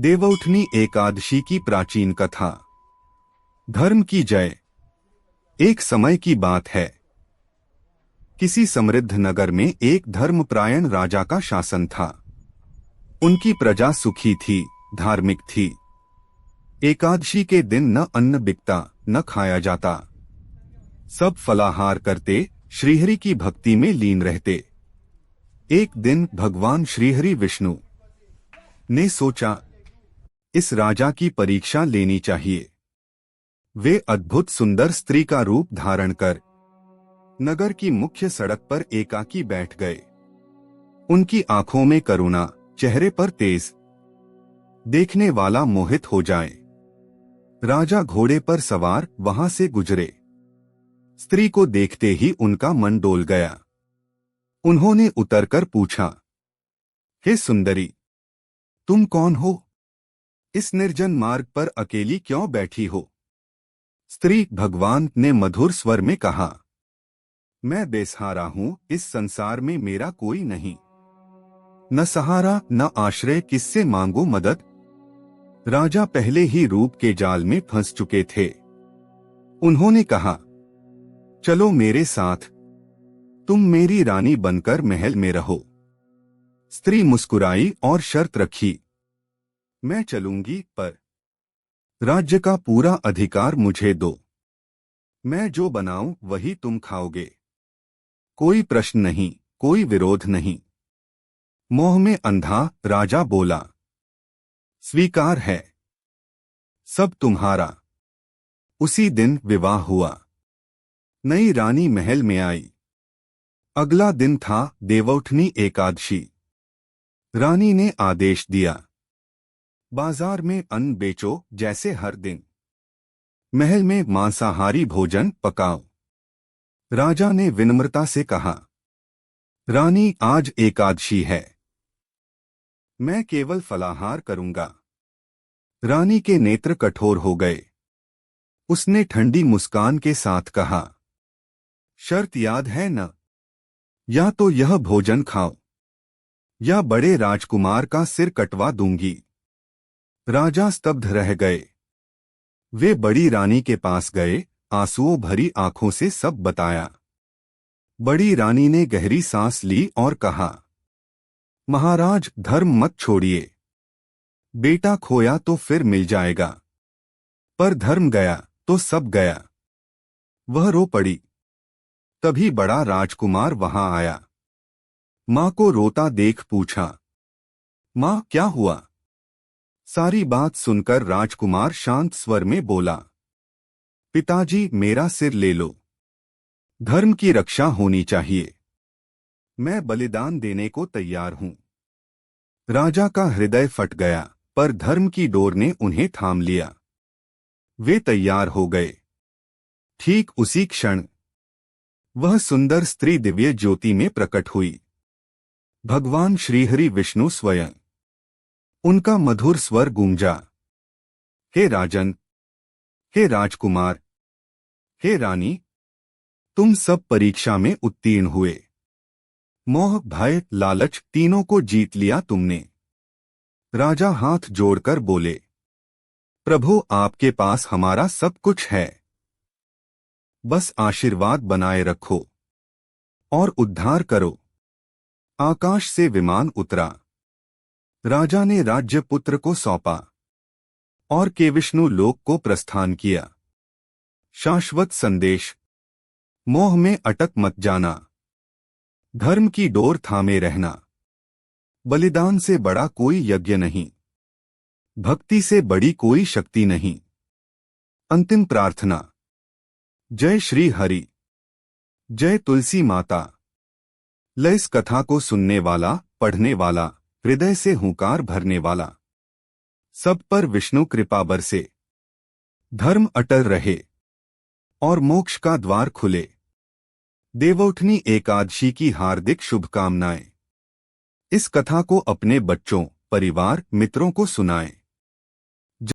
देवउठनी एकादशी की प्राचीन कथा। धर्म की जय। एक समय की बात है। किसी समृद्ध नगर में एक धर्मपरायण राजा का शासन था। उनकी प्रजा सुखी थी, धार्मिक थी। एकादशी के दिन न अन्न बिकता, न खाया जाता। सब फलाहार करते, श्रीहरि की भक्ति में लीन रहते। एक दिन भगवान श्रीहरि विष्णु ने सोचा, इस राजा की परीक्षा लेनी चाहिए। वे अद्भुत सुंदर स्त्री का रूप धारण कर नगर की मुख्य सड़क पर एकाकी बैठ गए। उनकी आंखों में करुणा, चेहरे पर तेज, देखने वाला मोहित हो जाए। राजा घोड़े पर सवार वहां से गुजरे। स्त्री को देखते ही उनका मन डोल गया। उन्होंने उतरकर पूछा, हे सुंदरी, तुम कौन हो? इस निर्जन मार्ग पर अकेली क्यों बैठी हो? स्त्री भगवान ने मधुर स्वर में कहा, मैं बेसहारा हूं, इस संसार में मेरा कोई नहीं। न सहारा न आश्रय, किससे मांगू मदद? राजा पहले ही रूप के जाल में फंस चुके थे। उन्होंने कहा, चलो मेरे साथ, तुम मेरी रानी बनकर महल में रहो। स्त्री मुस्कुराई और शर्त रखी, मैं चलूंगी, पर राज्य का पूरा अधिकार मुझे दो। मैं जो बनाऊं वही तुम खाओगे। कोई प्रश्न नहीं, कोई विरोध नहीं। मोह में अंधा राजा बोला, स्वीकार है, सब तुम्हारा। उसी दिन विवाह हुआ। नई रानी महल में आई। अगला दिन था देवउठनी एकादशी। रानी ने आदेश दिया, बाजार में अन्न बेचो जैसे हर दिन। महल में मांसाहारी भोजन पकाओ। राजा ने विनम्रता से कहा, रानी आज एकादशी है, मैं केवल फलाहार करूंगा। रानी के नेत्र कठोर हो गए। उसने ठंडी मुस्कान के साथ कहा, शर्त याद है न? या तो यह भोजन खाओ, या बड़े राजकुमार का सिर कटवा दूंगी। राजा स्तब्ध रह गए। वे बड़ी रानी के पास गए, आंसुओं भरी आंखों से सब बताया। बड़ी रानी ने गहरी सांस ली और कहा, महाराज, धर्म मत छोड़िए। बेटा खोया तो फिर मिल जाएगा, पर धर्म गया तो सब गया। वह रो पड़ी। तभी बड़ा राजकुमार वहां आया। मां को रोता देख पूछा, मां क्या हुआ? सारी बात सुनकर राजकुमार शांत स्वर में बोला, पिताजी, मेरा सिर ले लो। धर्म की रक्षा होनी चाहिए। मैं बलिदान देने को तैयार हूं। राजा का हृदय फट गया, पर धर्म की डोर ने उन्हें थाम लिया। वे तैयार हो गए। ठीक उसी क्षण वह सुंदर स्त्री दिव्य ज्योति में प्रकट हुई। भगवान श्रीहरि विष्णु स्वयं। उनका मधुर स्वर गूंजा, हे राजन, हे राजकुमार, हे रानी, तुम सब परीक्षा में उत्तीर्ण हुए। मोह, भय, लालच तीनों को जीत लिया तुमने। राजा हाथ जोड़कर बोले, प्रभु, आपके पास हमारा सब कुछ है। बस आशीर्वाद बनाए रखो और उद्धार करो। आकाश से विमान उतरा। राजा ने राज्य पुत्र को सौंपा और केविष्णु लोक को प्रस्थान किया। शाश्वत संदेश, मोह में अटक मत जाना। धर्म की डोर थामे रहना। बलिदान से बड़ा कोई यज्ञ नहीं। भक्ति से बड़ी कोई शक्ति नहीं। अंतिम प्रार्थना, जय श्री हरि, जय तुलसी माता। ले इस कथा को सुनने वाला, पढ़ने वाला, हृदय से हुंकार भरने वाला, सब पर विष्णु कृपा बरसे। धर्म अटल रहे और मोक्ष का द्वार खुले। देवउठनी एकादशी की हार्दिक शुभकामनाएं। इस कथा को अपने बच्चों, परिवार, मित्रों को सुनाएं।